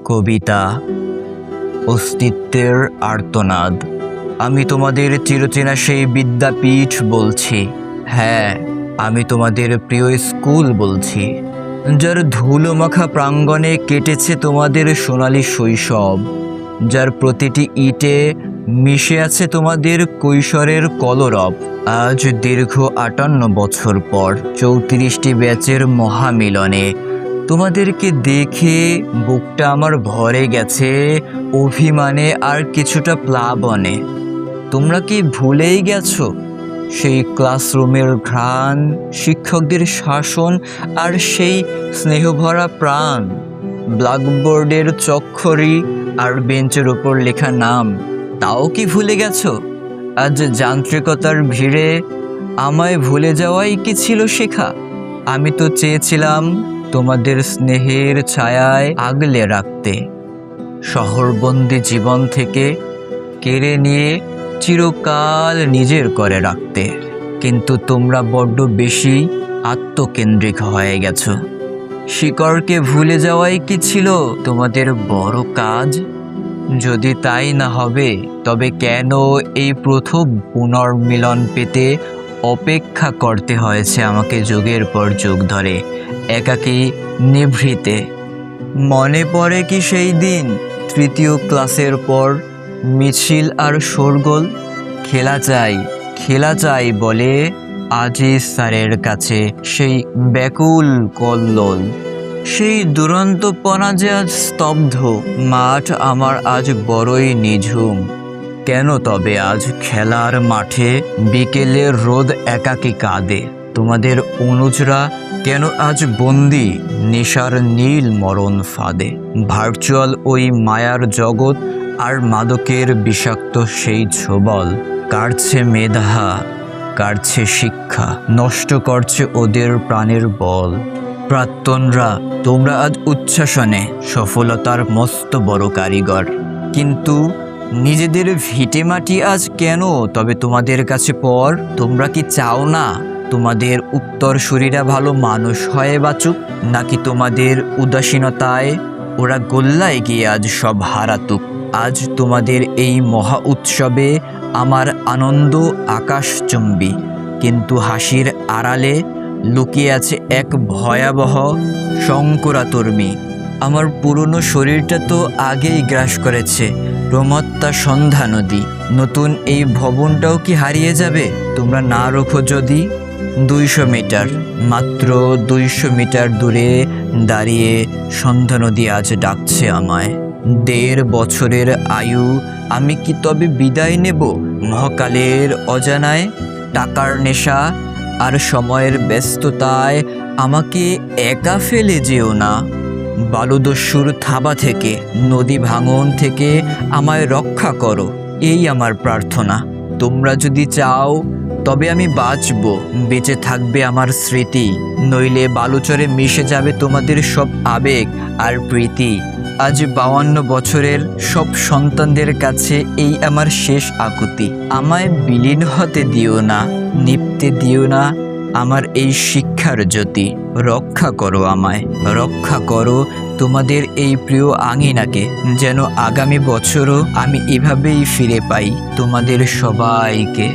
কবিতা অস্তিত্বের আর্তনাদ। আমি তোমাদের চিরচেনা সেই বিদ্যাপীঠ বলছি, হ্যাঁ আমি তোমাদের প্রিয় স্কুল বলছি, যার ধুলোমাখা প্রাঙ্গণে কেটেছে তোমাদের সোনালী শৈশব, যার প্রতিটি ইটে মিশে আছে তোমাদের কৈশোরের কলরব। আজ দীর্ঘ 58 বছর পর 34টি ব্যাচের মহামিলনে তোমাদেরকে দেখে বুকটা আমার ভরে গেছে অভিমানে আর কিছুটা প্লাবনে। তোমরা কি ভুলেই গেছো সেই ক্লাসরুমের ঘ্রাণ, শিক্ষকদের শাসন আর সেই স্নেহভরা প্রাণ, ব্ল্যাকবোর্ডের চক্ষরি আর বেঞ্চের ওপর লেখা নাম? তাও কি ভুলে গেছো? আজ যান্ত্রিকতার ভিড়ে আমায় ভুলে যাওয়াই কি ছিল শেখা? আমি তো চেয়েছিলাম তোমাদের স্নেহের ছায়ায় আগলে রাখতে, শহরবন্দি জীবন থেকে কেড়ে নিয়ে চিরকাল নিজের করে রাখতে। কিন্তু তোমরা বড্ড বেশি আত্মকেন্দ্রিক হয়ে গেছো। শিকড়কে ভুলে যাওয়াই কি ছিল তোমাদের বড় কাজ? যদি তাই না হবে, তবে কেন এই প্রথম পুনর্মিলন পেতে অপেক্ষা করতে হয়েছে আমাকে যুগের পর যুগ ধরে, একাকী নিভৃতে? মনে পড়ে কি সেই দিন, তৃতীয় ক্লাসের পর মিছিল আর শোরগোল? খেলা চাই বলে আজিজ স্যারের কাছে সেই ব্যাকুল কল্লোল, সেই দুরন্তপনা যে আজ স্তব্ধ। মাঠ আমার আজ বড়ই নিঝুম। কেন তবে আজ খেলার মাঠে বিকেলের রোদ একাকী কাঁদে? তোমাদের অনুজরা কেন আজ বন্দি নেশার নীল মরণ ফাঁদে? ভার্চুয়াল ওই মায়ার জগৎ আর মাদকের বিষাক্ত সেই ছোবল কাটছে মেধা, কাটছে শিক্ষা, নষ্ট করছে ওদের প্রাণের বল। প্রাক্তনরা, তোমরা আজ উচ্ছ্বাসনে সফলতার মস্ত বড় কারিগর, কিন্তু নিজেদের ভিটেমাটি আজ কেন তবে তোমাদের কাছে পর? তোমরা কি চাও না তোমাদের উত্তরসূরিরা ভালো মানুষ হয়ে বাঁচুক, নাকি তোমাদের উদাসীনতায় ওরা গোল্লায় গিয়ে আজ সব হারাতুক? আজ তোমাদের এই মহা উৎসবে আমার আনন্দ আকাশচুম্বী, কিন্তু হাসির আড়ালে লুকিয়ে আছে এক ভয়াবহ শঙ্করাতর্মী। আমার পুরনো শরীরটা তো আগেই গ্রাস করেছে প্রমত্তা সন্ধ্যা নদী। নতুন এই ভবনটাও কি হারিয়ে যাবে তোমরা না রোখো যদি? 200 মিটার, মাত্র 200 মিটার দূরে দাঁড়িয়ে সন্ধ্যা নদী আজ ডাকছে আমায়। 1.5 বছরের আয়ু আমি কি তবে বিদায় নেব মহাকালের অজানায়? টাকার নেশা আর সময়ের ব্যস্ততায় আমাকে একা ফেলে যেও না। বালুদস্যুর থাবা থেকে, নদী ভাঙন থেকে আমায় রক্ষা করো, এই আমার প্রার্থনা। তোমরা যদি চাও তবে আমি বাঁচব, বেঁচে থাকবে আমার স্মৃতি, নইলে বালুচরে মিশে যাবে তোমাদের সব আবেগ আর প্রীতি। আজ 52 বছরের সব সন্তানদের কাছে এই আমার শেষ আকুতি। আমায় বিলীন হতে দিও না, নিপতে দিও না আমার এই শিক্ষার জ্যোতি। রক্ষা করো আমায়, রক্ষা করো তোমাদের এই প্রিয় আঙিনাকে, যেন আগামী বছরও আমি এভাবেই ফিরে পাই তোমাদের সবাইকে।